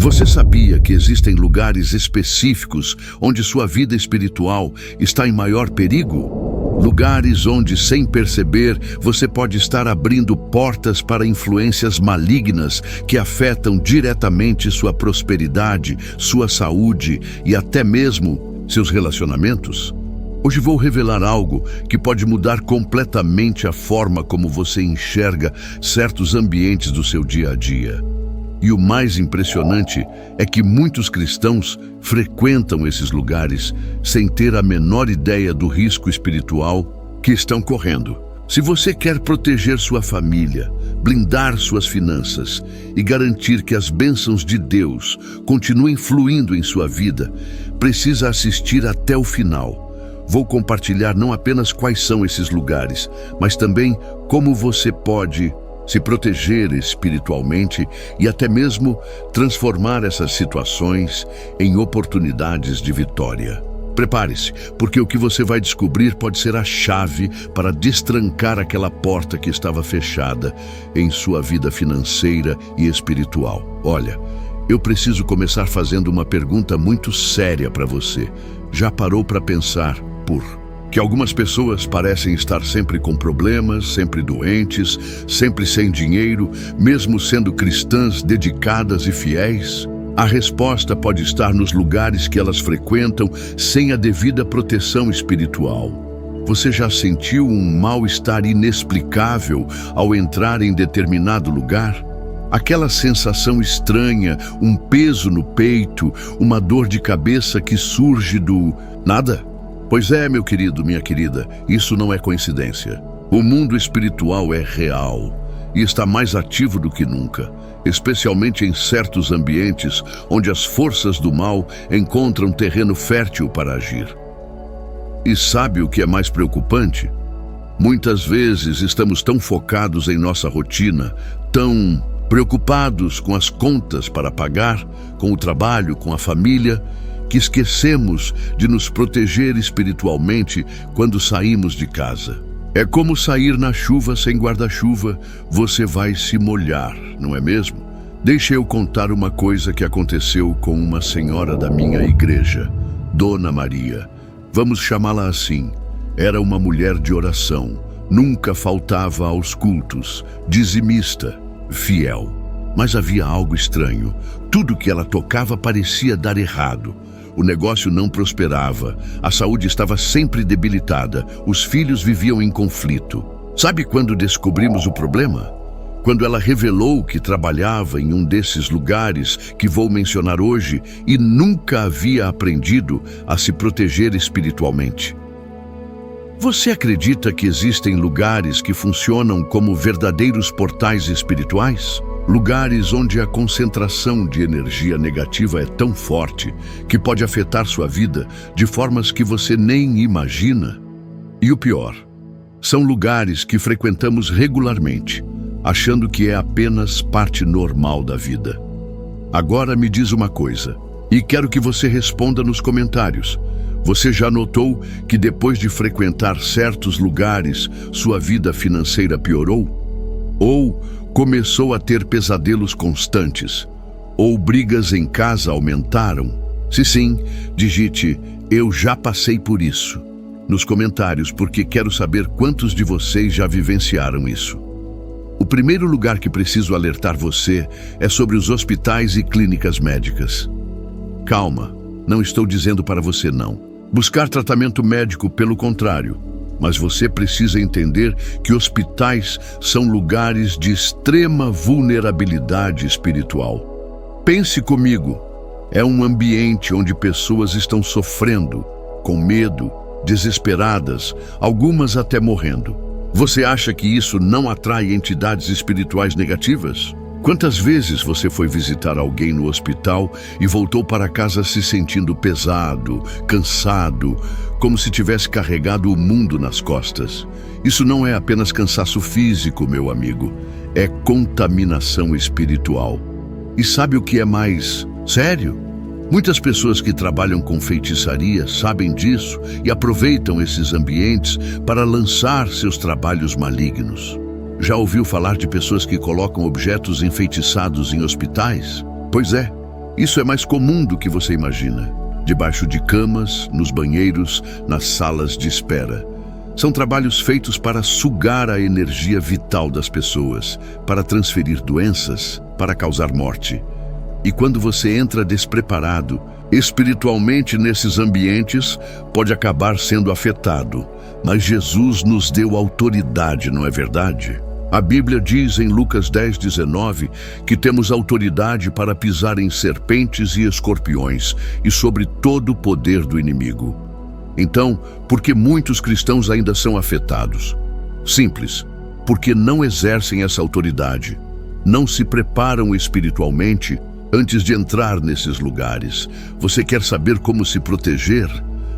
Você sabia que existem lugares específicos onde sua vida espiritual está em maior perigo? Lugares onde, sem perceber, você pode estar abrindo portas para influências malignas que afetam diretamente sua prosperidade, sua saúde e até mesmo seus relacionamentos? Hoje vou revelar algo que pode mudar completamente a forma como você enxerga certos ambientes do seu dia a dia. E o mais impressionante é que muitos cristãos frequentam esses lugares sem ter a menor ideia do risco espiritual que estão correndo. Se você quer proteger sua família, blindar suas finanças e garantir que as bênçãos de Deus continuem fluindo em sua vida, precisa assistir até o final. Vou compartilhar não apenas quais são esses lugares, mas também como você pode se proteger espiritualmente e até mesmo transformar essas situações em oportunidades de vitória. Prepare-se, porque o que você vai descobrir pode ser a chave para destrancar aquela porta que estava fechada em sua vida financeira e espiritual. Olha, eu preciso começar fazendo uma pergunta muito séria para você. Já parou para pensar que algumas pessoas parecem estar sempre com problemas, sempre doentes, sempre sem dinheiro, mesmo sendo cristãs dedicadas e fiéis? A resposta pode estar nos lugares que elas frequentam sem a devida proteção espiritual. Você já sentiu um mal-estar inexplicável ao entrar em determinado lugar? Aquela sensação estranha, um peso no peito, uma dor de cabeça que surge do nada? Pois é, meu querido, minha querida, isso não é coincidência. O mundo espiritual é real e está mais ativo do que nunca, especialmente em certos ambientes onde as forças do mal encontram terreno fértil para agir. E sabe o que é mais preocupante? Muitas vezes estamos tão focados em nossa rotina, tão preocupados com as contas para pagar, com o trabalho, com a família, que esquecemos de nos proteger espiritualmente quando saímos de casa. É como sair na chuva sem guarda-chuva, você vai se molhar, não é mesmo? Deixa eu contar uma coisa que aconteceu com uma senhora da minha igreja, Dona Maria. Vamos chamá-la assim. Era uma mulher de oração, nunca faltava aos cultos, dizimista, fiel. Mas havia algo estranho. Tudo que ela tocava parecia dar errado. O negócio não prosperava, a saúde estava sempre debilitada, os filhos viviam em conflito. Sabe quando descobrimos o problema? Quando ela revelou que trabalhava em um desses lugares que vou mencionar hoje e nunca havia aprendido a se proteger espiritualmente. Você acredita que existem lugares que funcionam como verdadeiros portais espirituais? Lugares onde a concentração de energia negativa é tão forte que pode afetar sua vida de formas que você nem imagina. E o pior, são lugares que frequentamos regularmente, achando que é apenas parte normal da vida. Agora me diz uma coisa, e quero que você responda nos comentários. Você já notou que depois de frequentar certos lugares, sua vida financeira piorou? Ou começou a ter pesadelos constantes? Ou brigas em casa aumentaram? Se sim, digite "Eu já passei por isso" nos comentários, porque quero saber quantos de vocês já vivenciaram isso. O primeiro lugar que preciso alertar você é sobre os hospitais e clínicas médicas. Calma, não estou dizendo para você não buscar tratamento médico, pelo contrário. Mas você precisa entender que hospitais são lugares de extrema vulnerabilidade espiritual. Pense comigo, é um ambiente onde pessoas estão sofrendo, com medo, desesperadas, algumas até morrendo. Você acha que isso não atrai entidades espirituais negativas? Quantas vezes você foi visitar alguém no hospital e voltou para casa se sentindo pesado, cansado, como se tivesse carregado o mundo nas costas? Isso não é apenas cansaço físico, meu amigo, é contaminação espiritual. E sabe o que é mais sério? Muitas pessoas que trabalham com feitiçaria sabem disso e aproveitam esses ambientes para lançar seus trabalhos malignos. Já ouviu falar de pessoas que colocam objetos enfeitiçados em hospitais? Pois é, Isso é mais comum do que você imagina. Debaixo de camas, nos banheiros, nas salas de espera. São trabalhos feitos para sugar a energia vital das pessoas, para transferir doenças, para causar morte. E quando você entra despreparado, espiritualmente nesses ambientes, pode acabar sendo afetado. Mas Jesus nos deu autoridade, não é verdade? A Bíblia diz em Lucas 10:19 que temos autoridade para pisar em serpentes e escorpiões e sobre todo o poder do inimigo. Então, por que muitos cristãos ainda são afetados? Simples, porque não exercem essa autoridade, não se preparam espiritualmente antes de entrar nesses lugares. Você quer saber como se proteger?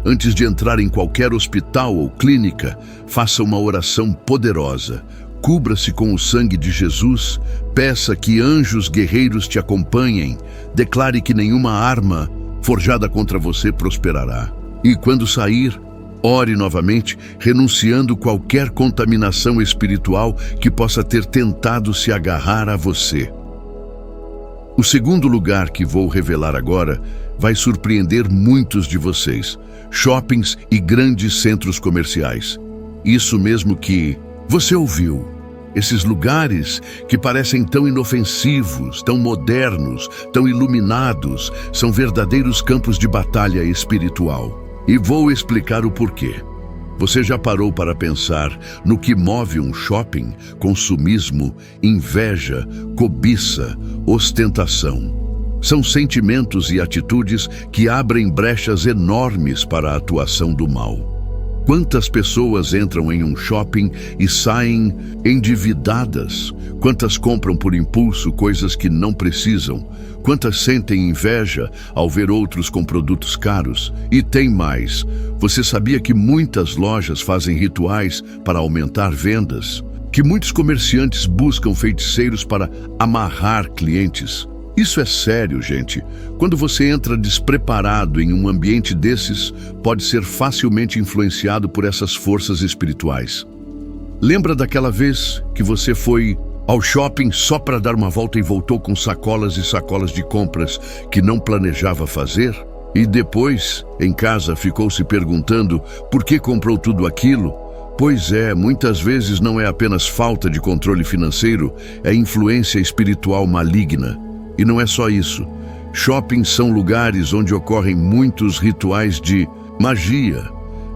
Antes de entrar em qualquer hospital ou clínica, faça uma oração poderosa. Cubra-se com o sangue de Jesus, peça que anjos guerreiros te acompanhem, declare que nenhuma arma forjada contra você prosperará. E quando sair, ore novamente, renunciando qualquer contaminação espiritual que possa ter tentado se agarrar a você. O segundo lugar que vou revelar agora vai surpreender muitos de vocês: shoppings e grandes centros comerciais. Isso mesmo que você ouviu. Esses lugares que parecem tão inofensivos, tão modernos, tão iluminados, são verdadeiros campos de batalha espiritual. E vou explicar o porquê. Você já parou para pensar no que move um shopping? Consumismo, inveja, cobiça, ostentação. São sentimentos e atitudes que abrem brechas enormes para a atuação do mal. Quantas pessoas entram em um shopping e saem endividadas? Quantas compram por impulso coisas que não precisam? Quantas sentem inveja ao ver outros com produtos caros? E tem mais. Você sabia que muitas lojas fazem rituais para aumentar vendas? Que muitos comerciantes buscam feiticeiros para amarrar clientes? Isso é sério, gente. Quando você entra despreparado em um ambiente desses, pode ser facilmente influenciado por essas forças espirituais. Lembra daquela vez que você foi ao shopping só para dar uma volta e voltou com sacolas e sacolas de compras que não planejava fazer? E depois, em casa, ficou se perguntando por que comprou tudo aquilo? Pois é, muitas vezes não é apenas falta de controle financeiro, é influência espiritual maligna. E não é só isso. Shoppings são lugares onde ocorrem muitos rituais de magia.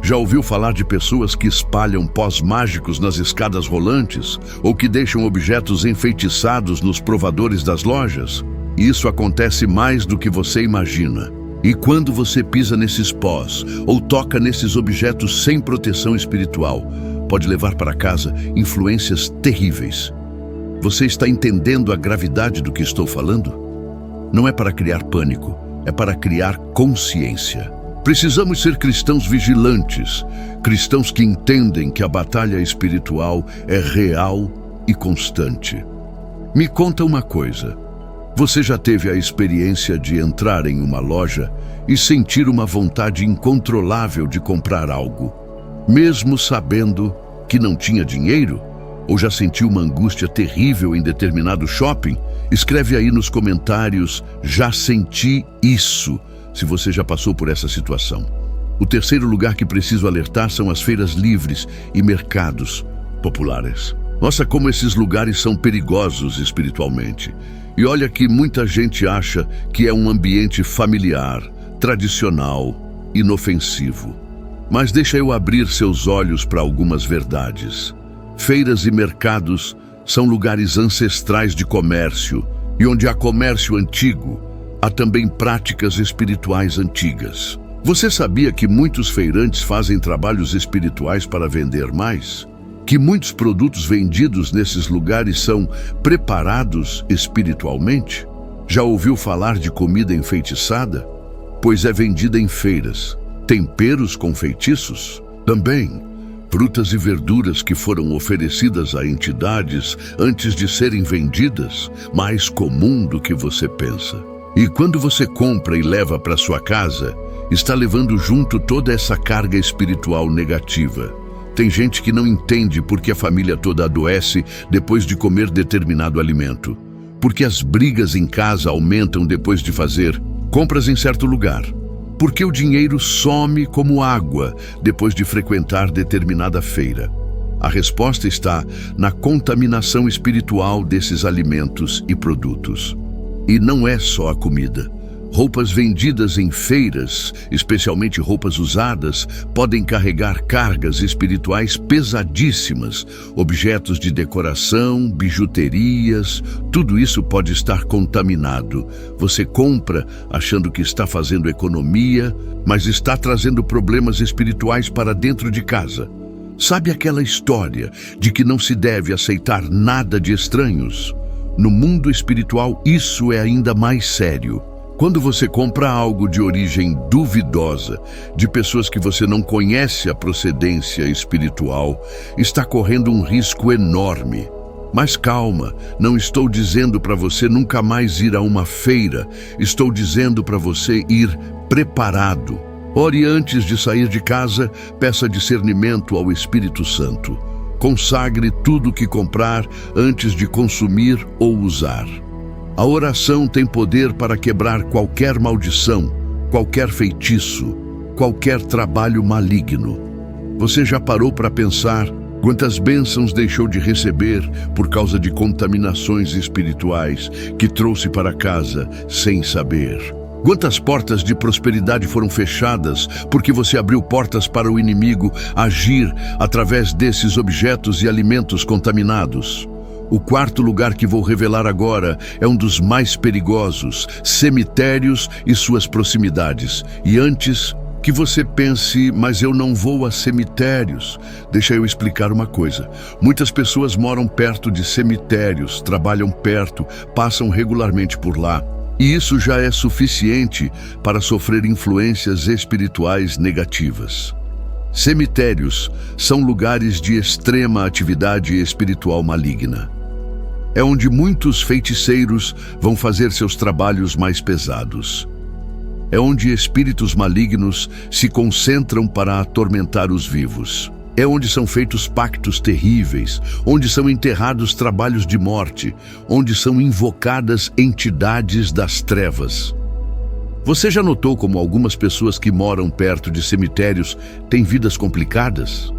Já ouviu falar de pessoas que espalham pós mágicos nas escadas rolantes? Ou que deixam objetos enfeitiçados nos provadores das lojas? Isso acontece mais do que você imagina. E quando você pisa nesses pós ou toca nesses objetos sem proteção espiritual, pode levar para casa influências terríveis. Você está entendendo a gravidade do que estou falando? Não é para criar pânico, é para criar consciência. Precisamos ser cristãos vigilantes, cristãos que entendem que a batalha espiritual é real e constante. Me conta uma coisa. Você já teve a experiência de entrar em uma loja e sentir uma vontade incontrolável de comprar algo, mesmo sabendo que não tinha dinheiro? Ou já sentiu uma angústia terrível em determinado shopping? Escreve aí nos comentários, já senti isso, se você já passou por essa situação. O terceiro lugar que preciso alertar são as feiras livres e mercados populares. Nossa, como esses lugares são perigosos espiritualmente. E olha que muita gente acha que é um ambiente familiar, tradicional, inofensivo. Mas deixa eu abrir seus olhos para algumas verdades. Feiras e mercados são lugares ancestrais de comércio, e onde há comércio antigo, há também práticas espirituais antigas. Você sabia que muitos feirantes fazem trabalhos espirituais para vender mais? Que muitos produtos vendidos nesses lugares são preparados espiritualmente? Já ouviu falar de comida enfeitiçada? Pois é vendida em feiras. Temperos com feitiços? Também. Frutas e verduras que foram oferecidas a entidades antes de serem vendidas, mais comum do que você pensa. E quando você compra e leva para sua casa, está levando junto toda essa carga espiritual negativa. Tem gente que não entende por que a família toda adoece depois de comer determinado alimento. Por que as brigas em casa aumentam depois de fazer compras em certo lugar? Por que o dinheiro some como água depois de frequentar determinada feira? A resposta está na contaminação espiritual desses alimentos e produtos. E não é só a comida. Roupas vendidas em feiras, especialmente roupas usadas, podem carregar cargas espirituais pesadíssimas. Objetos de decoração, bijuterias, tudo isso pode estar contaminado. Você compra achando que está fazendo economia, mas está trazendo problemas espirituais para dentro de casa. Sabe aquela história de que não se deve aceitar nada de estranhos? No mundo espiritual, isso é ainda mais sério. Quando você compra algo de origem duvidosa, de pessoas que você não conhece a procedência espiritual, está correndo um risco enorme. Mas calma, não estou dizendo para você nunca mais ir a uma feira, estou dizendo para você ir preparado. Ore antes de sair de casa, peça discernimento ao Espírito Santo. Consagre tudo que comprar antes de consumir ou usar. A oração tem poder para quebrar qualquer maldição, qualquer feitiço, qualquer trabalho maligno. Você já parou para pensar quantas bênçãos deixou de receber por causa de contaminações espirituais que trouxe para casa sem saber? Quantas portas de prosperidade foram fechadas porque você abriu portas para o inimigo agir através desses objetos e alimentos contaminados? O quarto lugar que vou revelar agora é um dos mais perigosos: cemitérios e suas proximidades. E antes que você pense, mas eu não vou a cemitérios, deixa eu explicar uma coisa. Muitas pessoas moram perto de cemitérios, trabalham perto, passam regularmente por lá. E isso já é suficiente para sofrer influências espirituais negativas. Cemitérios são lugares de extrema atividade espiritual maligna. É onde muitos feiticeiros vão fazer seus trabalhos mais pesados. É onde espíritos malignos se concentram para atormentar os vivos. É onde são feitos pactos terríveis, onde são enterrados trabalhos de morte, onde são invocadas entidades das trevas. Você já notou como algumas pessoas que moram perto de cemitérios têm vidas complicadas?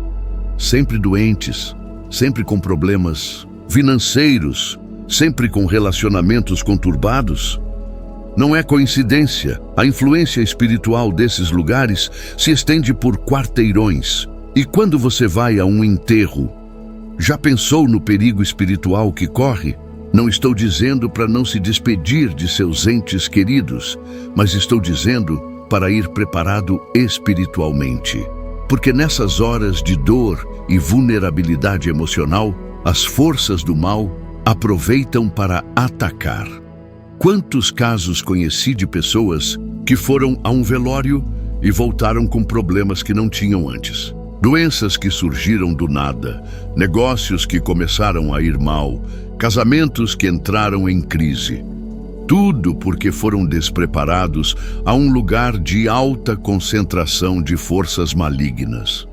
Sempre doentes, sempre com problemas financeiros, sempre com relacionamentos conturbados? Não é coincidência. A influência espiritual desses lugares se estende por quarteirões. E quando você vai a um enterro, já pensou no perigo espiritual que corre? Não estou dizendo para não se despedir de seus entes queridos, mas estou dizendo para ir preparado espiritualmente. Porque nessas horas de dor e vulnerabilidade emocional, as forças do mal aproveitam para atacar. Quantos casos conheci de pessoas que foram a um velório e voltaram com problemas que não tinham antes? Doenças que surgiram do nada, negócios que começaram a ir mal, casamentos que entraram em crise. Tudo porque foram despreparados a um lugar de alta concentração de forças malignas.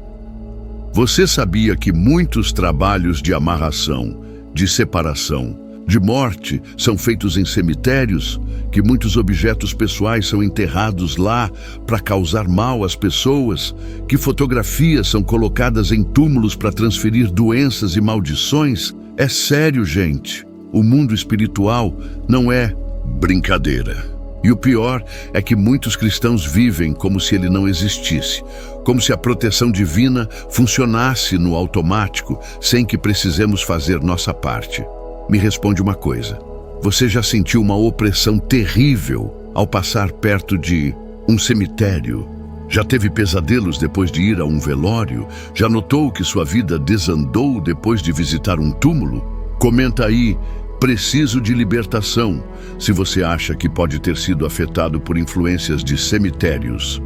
Você sabia que muitos trabalhos de amarração, de separação, de morte são feitos em cemitérios, que muitos objetos pessoais são enterrados lá para causar mal às pessoas, que fotografias são colocadas em túmulos para transferir doenças e maldições? É sério, gente. O mundo espiritual não é brincadeira. E o pior é que muitos cristãos vivem como se ele não existisse, como se a proteção divina funcionasse no automático, sem que precisemos fazer nossa parte. Me responde uma coisa: você já sentiu uma opressão terrível ao passar perto de um cemitério? Já teve pesadelos depois de ir a um velório? Já notou que sua vida desandou depois de visitar um túmulo? Comenta aí: preciso de libertação, se você acha que pode ter sido afetado por influências de cemitérios.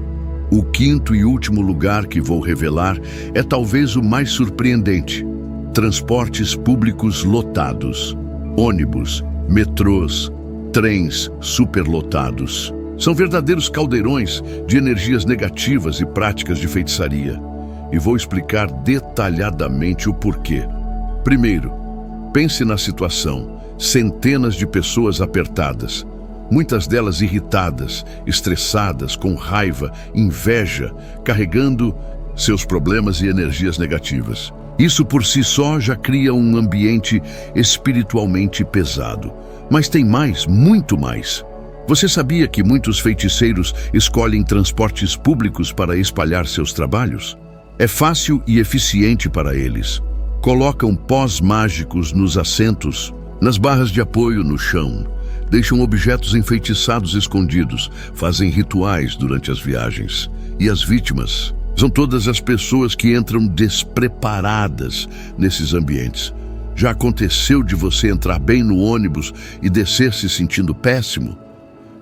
O quinto e último lugar que vou revelar é talvez o mais surpreendente: transportes públicos lotados, ônibus, metrôs, trens superlotados. São verdadeiros caldeirões de energias negativas e práticas de feitiçaria. E vou explicar detalhadamente o porquê. Primeiro, pense na situação. Centenas de pessoas apertadas, muitas delas irritadas, estressadas, com raiva, inveja, carregando seus problemas e energias negativas. Isso por si só já cria um ambiente espiritualmente pesado. Mas tem mais, muito mais. Você sabia que muitos feiticeiros escolhem transportes públicos para espalhar seus trabalhos? É fácil e eficiente para eles. Colocam pós mágicos nos assentos, nas barras de apoio no chão, deixam objetos enfeitiçados escondidos, fazem rituais durante as viagens. E as vítimas são todas as pessoas que entram despreparadas nesses ambientes. Já aconteceu de você entrar bem no ônibus e descer se sentindo péssimo?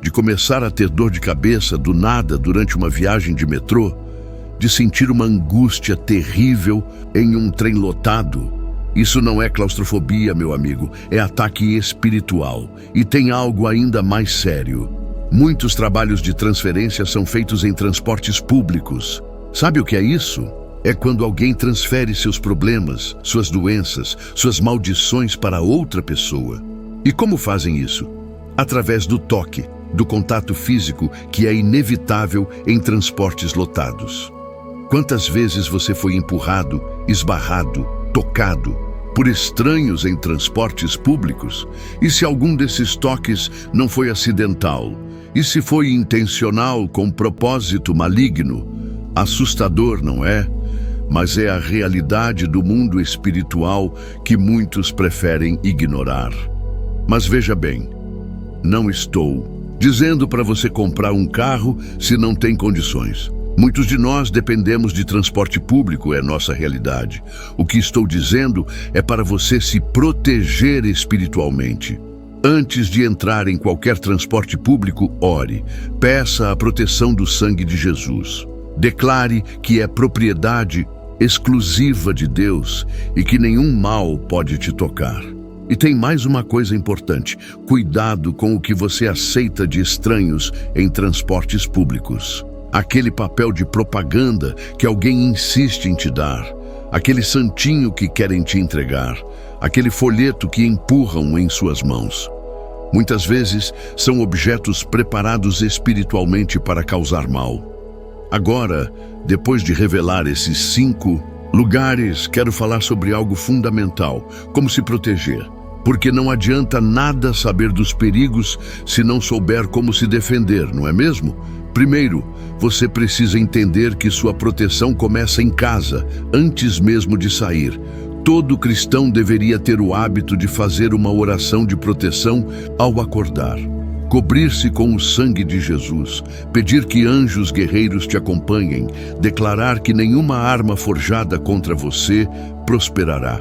De começar a ter dor de cabeça do nada durante uma viagem de metrô? De sentir uma angústia terrível em um trem lotado? Isso não é claustrofobia, meu amigo, é ataque espiritual. E tem algo ainda mais sério. Muitos trabalhos de transferência são feitos em transportes públicos. Sabe o que é isso? É quando alguém transfere seus problemas, suas doenças, suas maldições para outra pessoa. E como fazem isso? Através do toque, do contato físico que é inevitável em transportes lotados. Quantas vezes você foi empurrado, esbarrado, tocado por estranhos em transportes públicos? E se algum desses toques não foi acidental? E se foi intencional com propósito maligno? Assustador, não é? Mas é a realidade do mundo espiritual que muitos preferem ignorar. Mas veja bem, não estou dizendo para você comprar um carro se não tem condições. Muitos de nós dependemos de transporte público, é nossa realidade. O que estou dizendo é para você se proteger espiritualmente. Antes de entrar em qualquer transporte público, ore. Peça a proteção do sangue de Jesus. Declare que é propriedade exclusiva de Deus e que nenhum mal pode te tocar. E tem mais uma coisa importante: cuidado com o que você aceita de estranhos em transportes públicos. Aquele papel de propaganda que alguém insiste em te dar, aquele santinho que querem te entregar, aquele folheto que empurram em suas mãos. Muitas vezes são objetos preparados espiritualmente para causar mal. Agora, depois de revelar esses 5 lugares, quero falar sobre algo fundamental: como se proteger. Porque não adianta nada saber dos perigos se não souber como se defender, não é mesmo? Primeiro, você precisa entender que sua proteção começa em casa, antes mesmo de sair. Todo cristão deveria ter o hábito de fazer uma oração de proteção ao acordar. Cobrir-se com o sangue de Jesus, pedir que anjos guerreiros te acompanhem, declarar que nenhuma arma forjada contra você prosperará.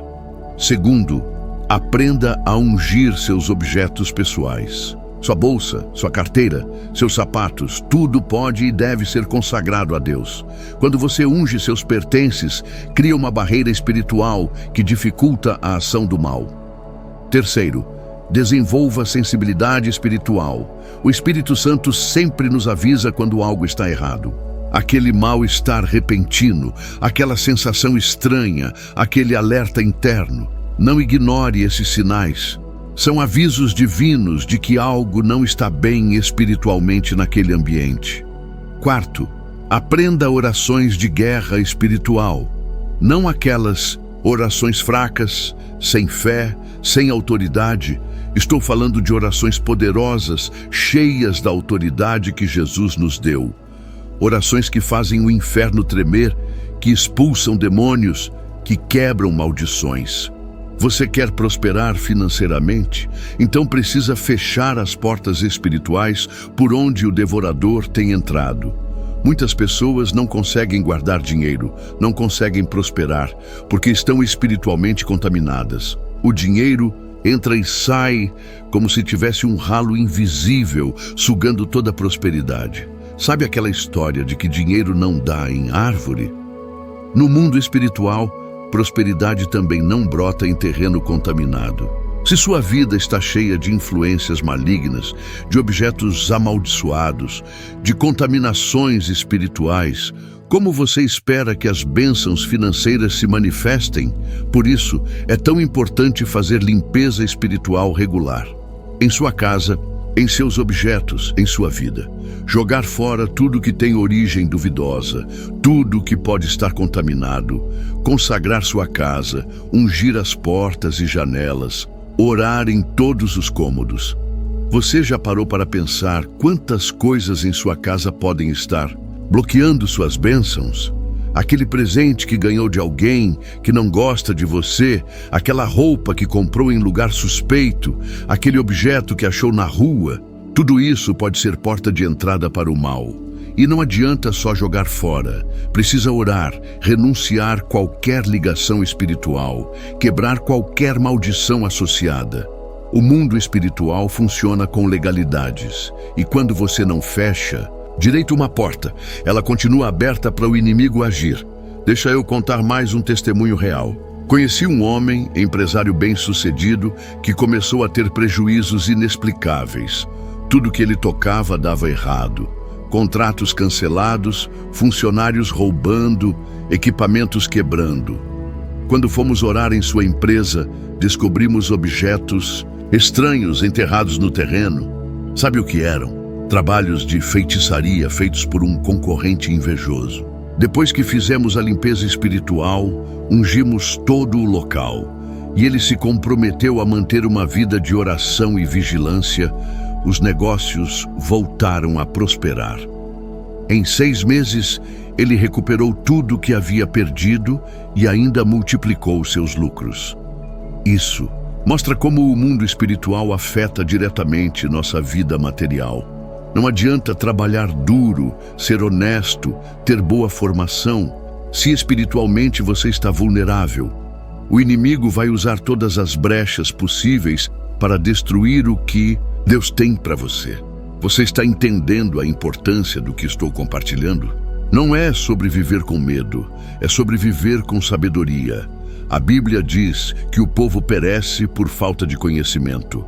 Segundo, aprenda a ungir seus objetos pessoais. Sua bolsa, sua carteira, seus sapatos, tudo pode e deve ser consagrado a Deus. Quando você unge seus pertences, cria uma barreira espiritual que dificulta a ação do mal. Terceiro, desenvolva sensibilidade espiritual. O Espírito Santo sempre nos avisa quando algo está errado. Aquele mal-estar repentino, aquela sensação estranha, aquele alerta interno. Não ignore esses sinais. São avisos divinos de que algo não está bem espiritualmente naquele ambiente. Quarto, aprenda orações de guerra espiritual. Não aquelas orações fracas, sem fé, sem autoridade. Estou falando de orações poderosas, cheias da autoridade que Jesus nos deu. Orações que fazem o inferno tremer, que expulsam demônios, que quebram maldições. Você quer prosperar financeiramente? Então precisa fechar as portas espirituais por onde o devorador tem entrado. Muitas pessoas não conseguem guardar dinheiro, não conseguem prosperar, porque estão espiritualmente contaminadas. O dinheiro entra e sai como se tivesse um ralo invisível sugando toda a prosperidade. Sabe aquela história de que dinheiro não dá em árvore? No mundo espiritual, prosperidade também não brota em terreno contaminado. Se sua vida está cheia de influências malignas, de objetos amaldiçoados, de contaminações espirituais, como você espera que as bênçãos financeiras se manifestem? Por isso, é tão importante fazer limpeza espiritual regular. Em sua casa, em seus objetos, em sua vida. Jogar fora tudo que tem origem duvidosa, tudo que pode estar contaminado. Consagrar sua casa, ungir as portas e janelas, orar em todos os cômodos. Você já parou para pensar quantas coisas em sua casa podem estar bloqueando suas bênçãos? Aquele presente que ganhou de alguém que não gosta de você, aquela roupa que comprou em lugar suspeito, aquele objeto que achou na rua, tudo isso pode ser porta de entrada para o mal. E não adianta só jogar fora. Precisa orar, renunciar qualquer ligação espiritual, quebrar qualquer maldição associada. O mundo espiritual funciona com legalidades. E quando você não fecha direito uma porta, ela continua aberta para o inimigo agir. Deixa eu contar mais um testemunho real. Conheci um homem, empresário bem-sucedido, que começou a ter prejuízos inexplicáveis. Tudo que ele tocava dava errado. Contratos cancelados, funcionários roubando, equipamentos quebrando. Quando fomos orar em sua empresa, descobrimos objetos estranhos enterrados no terreno. Sabe o que eram? Trabalhos de feitiçaria feitos por um concorrente invejoso. Depois que fizemos a limpeza espiritual, ungimos todo o local. E ele se comprometeu a manter uma vida de oração e vigilância. Os negócios voltaram a prosperar. Em 6 meses, ele recuperou tudo que havia perdido e ainda multiplicou seus lucros. Isso mostra como o mundo espiritual afeta diretamente nossa vida material. Não adianta trabalhar duro, ser honesto, ter boa formação, se espiritualmente você está vulnerável. O inimigo vai usar todas as brechas possíveis para destruir o que Deus tem para você. Você está entendendo a importância do que estou compartilhando? Não é sobre viver com medo, é sobre viver com sabedoria. A Bíblia diz que o povo perece por falta de conhecimento.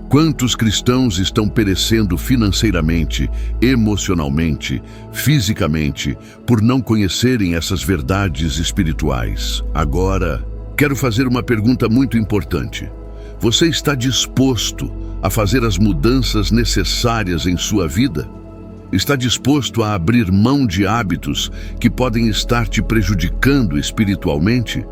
Quantos cristãos estão perecendo financeiramente, emocionalmente, fisicamente, por não conhecerem essas verdades espirituais? Agora, quero fazer uma pergunta muito importante. Você está disposto a fazer as mudanças necessárias em sua vida? Está disposto a abrir mão de hábitos que podem estar te prejudicando espiritualmente?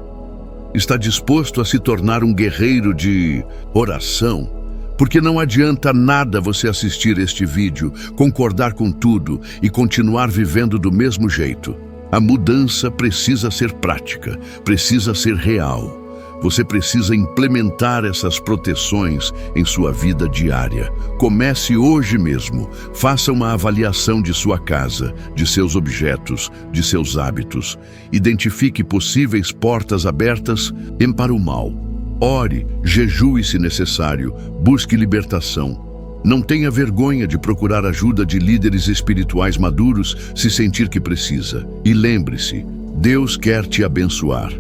Está disposto a se tornar um guerreiro de oração? Porque não adianta nada você assistir este vídeo, concordar com tudo e continuar vivendo do mesmo jeito. A mudança precisa ser prática, precisa ser real. Você precisa implementar essas proteções em sua vida diária. Comece hoje mesmo. Faça uma avaliação de sua casa, de seus objetos, de seus hábitos. Identifique possíveis portas abertas para o mal. Ore, jejue se necessário, busque libertação. Não tenha vergonha de procurar ajuda de líderes espirituais maduros se sentir que precisa. E lembre-se, Deus quer te abençoar.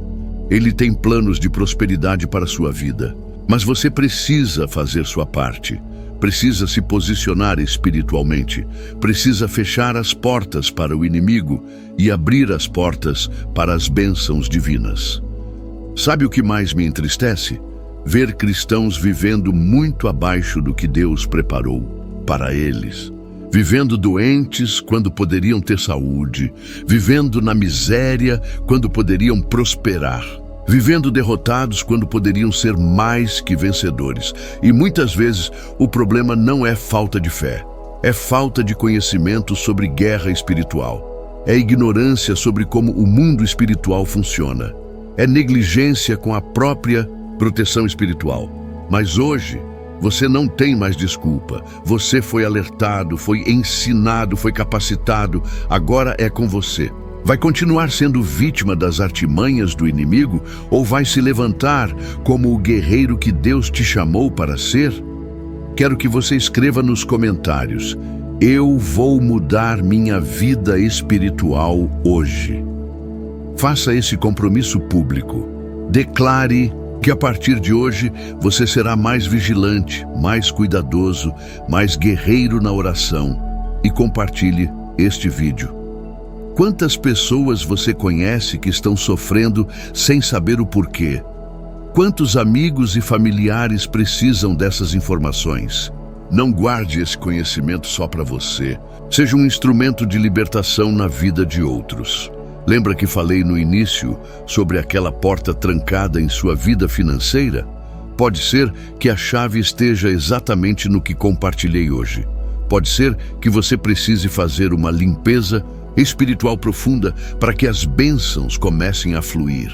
Ele tem planos de prosperidade para a sua vida. Mas você precisa fazer sua parte. Precisa se posicionar espiritualmente. Precisa fechar as portas para o inimigo e abrir as portas para as bênçãos divinas. Sabe o que mais me entristece? Ver cristãos vivendo muito abaixo do que Deus preparou para eles. Vivendo doentes quando poderiam ter saúde. Vivendo na miséria quando poderiam prosperar. Vivendo derrotados quando poderiam ser mais que vencedores. E muitas vezes o problema não é falta de fé. É falta de conhecimento sobre guerra espiritual. É ignorância sobre como o mundo espiritual funciona. É negligência com a própria proteção espiritual. Mas hoje, você não tem mais desculpa. Você foi alertado, foi ensinado, foi capacitado. Agora é com você. Vai continuar sendo vítima das artimanhas do inimigo ou vai se levantar como o guerreiro que Deus te chamou para ser? Quero que você escreva nos comentários: eu vou mudar minha vida espiritual hoje. Faça esse compromisso público. Declare Que a partir de hoje você será mais vigilante, mais cuidadoso, mais guerreiro na oração. E compartilhe este vídeo. Quantas pessoas você conhece que estão sofrendo sem saber o porquê? Quantos amigos e familiares precisam dessas informações? Não guarde esse conhecimento só para você. Seja um instrumento de libertação na vida de outros. Lembra que falei no início sobre aquela porta trancada em sua vida financeira? Pode ser que a chave esteja exatamente no que compartilhei hoje. Pode ser que você precise fazer uma limpeza espiritual profunda para que as bênçãos comecem a fluir.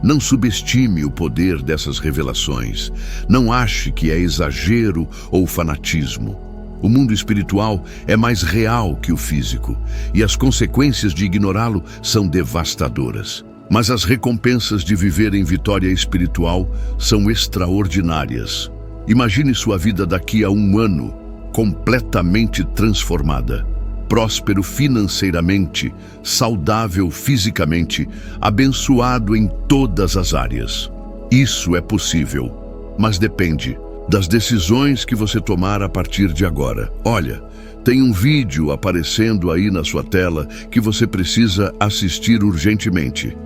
Não subestime o poder dessas revelações. Não ache que é exagero ou fanatismo. O mundo espiritual é mais real que o físico, e as consequências de ignorá-lo são devastadoras. Mas as recompensas de viver em vitória espiritual são extraordinárias. Imagine sua vida daqui a 1 ano, completamente transformada. Próspero financeiramente, saudável fisicamente, abençoado em todas as áreas. Isso é possível, mas depende das decisões que você tomar a partir de agora. Olha, tem um vídeo aparecendo aí na sua tela que você precisa assistir urgentemente.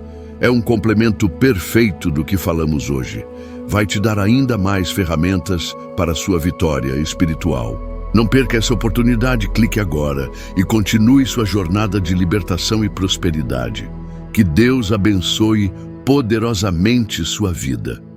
É um complemento perfeito do que falamos hoje. Vai te dar ainda mais ferramentas para a sua vitória espiritual. Não perca essa oportunidade, clique agora e continue sua jornada de libertação e prosperidade. Que Deus abençoe poderosamente sua vida.